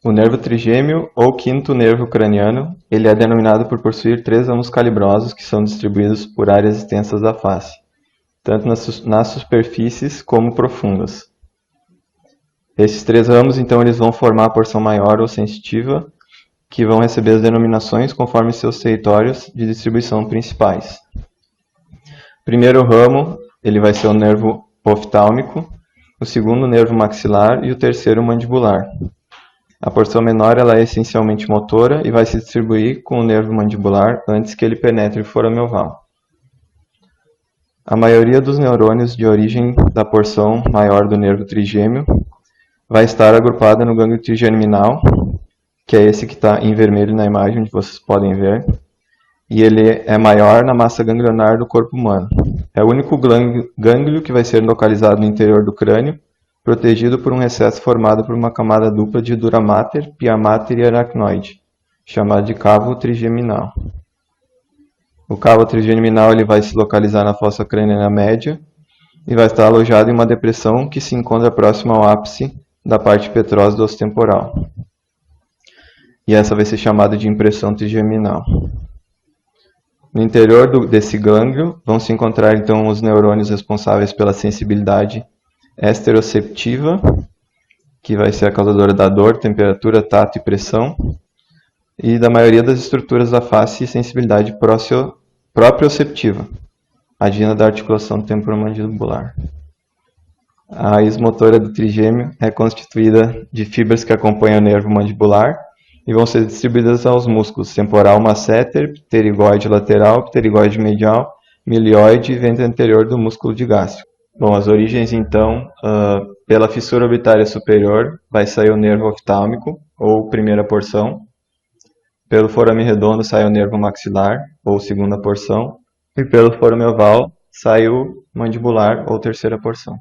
O nervo trigêmeo, ou quinto nervo craniano, ele é denominado por possuir 3 ramos calibrosos que são distribuídos por áreas extensas da face, tanto nas superfícies como profundas. Esses 3 ramos, então, eles vão formar a porção maior ou sensitiva, que vão receber as denominações conforme seus territórios de distribuição principais. O primeiro ramo, ele vai ser o nervo oftálmico, o segundo nervo maxilar e o terceiro mandibular. A porção menor ela é essencialmente motora e vai se distribuir com o nervo mandibular antes que ele penetre o forame oval. A maioria dos neurônios de origem da porção maior do nervo trigêmeo vai estar agrupada no gânglio trigeminal, que é esse que está em vermelho na imagem, onde vocês podem ver, e ele é maior na massa ganglionar do corpo humano. É o único gânglio que vai ser localizado no interior do crânio, protegido por um recesso formado por uma camada dupla de dura mater, pia mater e aracnoide, chamado de cavo trigeminal. O cavo trigeminal ele vai se localizar na fossa craniana média e vai estar alojado em uma depressão que se encontra próxima ao ápice da parte petrosa do osso temporal. E essa vai ser chamada de impressão trigeminal. No interior desse gânglio vão se encontrar então os neurônios responsáveis pela sensibilidade esteroceptiva, que vai ser a causadora da dor, temperatura, tato e pressão, e da maioria das estruturas da face e sensibilidade proprioceptiva, advinda da articulação temporomandibular. A raiz motora do trigêmeo é constituída de fibras que acompanham o nervo mandibular e vão ser distribuídas aos músculos temporal masseter, pterigoide lateral, pterigoide medial, milioide e ventre anterior do músculo digástrico. Bom, as origens então, pela fissura orbitária superior vai sair o nervo oftálmico, ou primeira porção. Pelo forame redondo sai o nervo maxilar, ou segunda porção. E pelo forame oval sai o mandibular, ou terceira porção.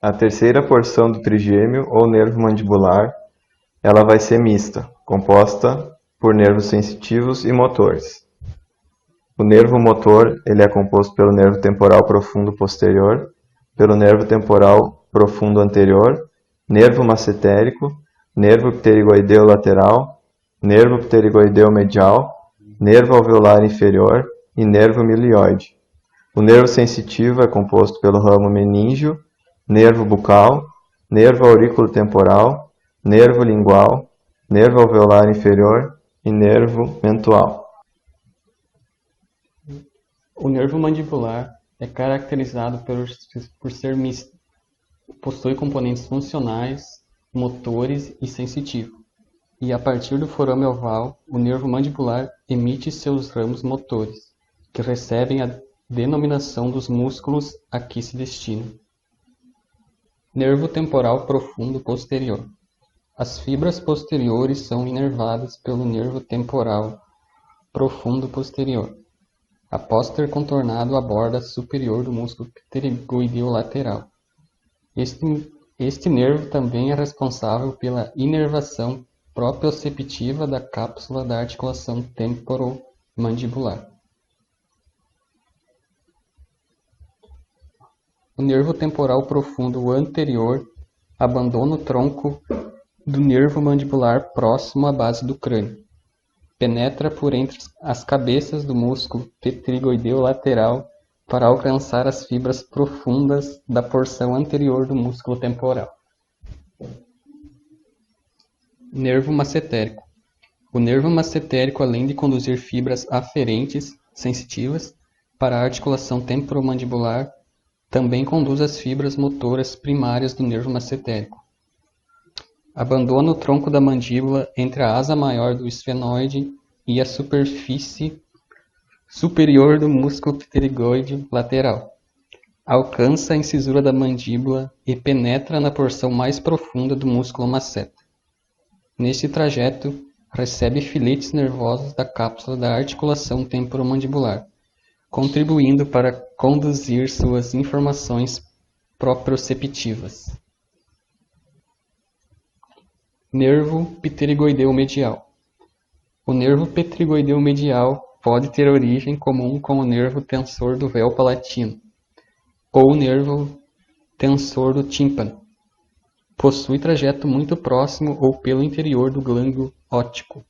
A terceira porção do trigêmeo, ou nervo mandibular, ela vai ser mista, composta por nervos sensitivos e motores. O nervo motor ele é composto pelo nervo temporal profundo posterior, pelo nervo temporal profundo anterior, nervo massetérico, nervo pterigoideu lateral, nervo pterigoideu medial, nervo alveolar inferior e nervo milioide. O nervo sensitivo é composto pelo ramo meníngeo, nervo bucal, nervo auriculotemporal, nervo lingual, nervo alveolar inferior e nervo mentual. O nervo mandibular é caracterizado por ser misto. Possui componentes funcionais, motores e sensitivo. E a partir do forame oval, o nervo mandibular emite seus ramos motores, que recebem a denominação dos músculos a que se destinam. Nervo temporal profundo posterior. As fibras posteriores são inervadas pelo nervo temporal profundo posterior, após ter contornado a borda superior do músculo pterigoideu lateral. Este nervo também é responsável pela inervação proprioceptiva da cápsula da articulação temporomandibular. O nervo temporal profundo anterior abandona o tronco do nervo mandibular próximo à base do crânio. Penetra por entre as cabeças do músculo pterigoideu lateral para alcançar as fibras profundas da porção anterior do músculo temporal. Nervo massetérico. O nervo massetérico, além de conduzir fibras aferentes sensitivas para a articulação temporomandibular, também conduz as fibras motoras primárias do nervo massetérico. Abandona o tronco da mandíbula entre a asa maior do esfenoide e a superfície superior do músculo pterigoide lateral. Alcança a incisura da mandíbula e penetra na porção mais profunda do músculo masseter. Neste trajeto, recebe filetes nervosos da cápsula da articulação temporomandibular, contribuindo para conduzir suas informações proprioceptivas. Nervo pterigoideu medial. O nervo pterigoideu medial pode ter origem comum com o nervo tensor do véu palatino, ou nervo tensor do tímpano. Possui trajeto muito próximo ou pelo interior do glândulo óptico,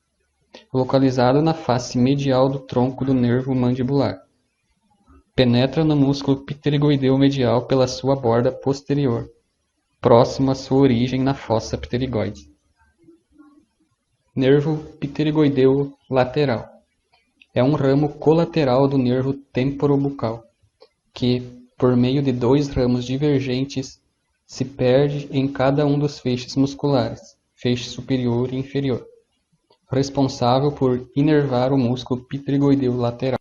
localizado na face medial do tronco do nervo mandibular. Penetra no músculo pterigoideu medial pela sua borda posterior, próximo à sua origem na fossa pterigoide. Nervo pterigoideu lateral. É um ramo colateral do nervo temporobucal, que, por meio de dois ramos divergentes, se perde em cada um dos feixes musculares, feixe superior e inferior, responsável por inervar o músculo pterigoideu lateral.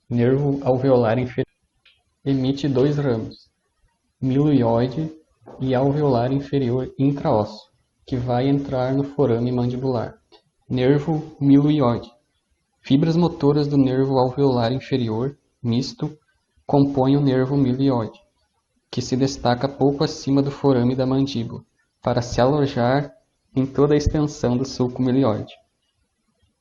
Nervo alveolar inferior. Emite dois ramos, miloioide e alveolar inferior intraósseo, que vai entrar no forame mandibular. Nervo miloioide. Fibras motoras do nervo alveolar inferior, misto, compõem o nervo miloioide, que se destaca pouco acima do forame da mandíbula, para se alojar em toda a extensão do sulco miloide,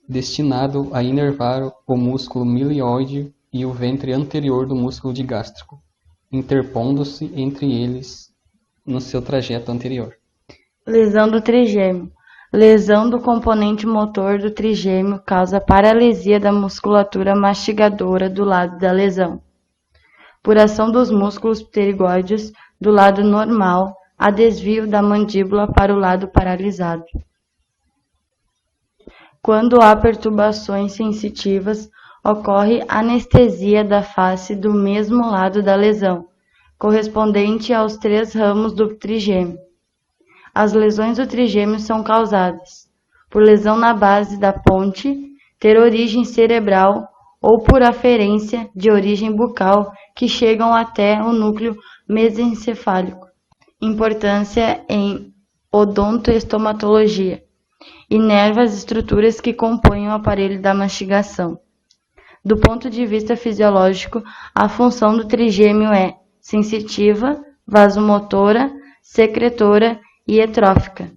destinado a inervar o músculo miloide e o ventre anterior do músculo digástrico, interpondo-se entre eles no seu trajeto anterior. Lesão do trigêmeo. Lesão do componente motor do trigêmeo causa paralisia da musculatura mastigadora do lado da lesão. Por ação dos músculos pterigoides do lado normal, há desvio da mandíbula para o lado paralisado. Quando há perturbações sensitivas, ocorre anestesia da face do mesmo lado da lesão, correspondente aos 3 ramos do trigêmeo. As lesões do trigêmeo são causadas por lesão na base da ponte, ter origem cerebral ou por aferência de origem bucal que chegam até o núcleo mesencefálico. Importância em odontoestomatologia. Inerva as estruturas que compõem o aparelho da mastigação. Do ponto de vista fisiológico, a função do trigêmeo é sensitiva, vasomotora, secretora e etrófica.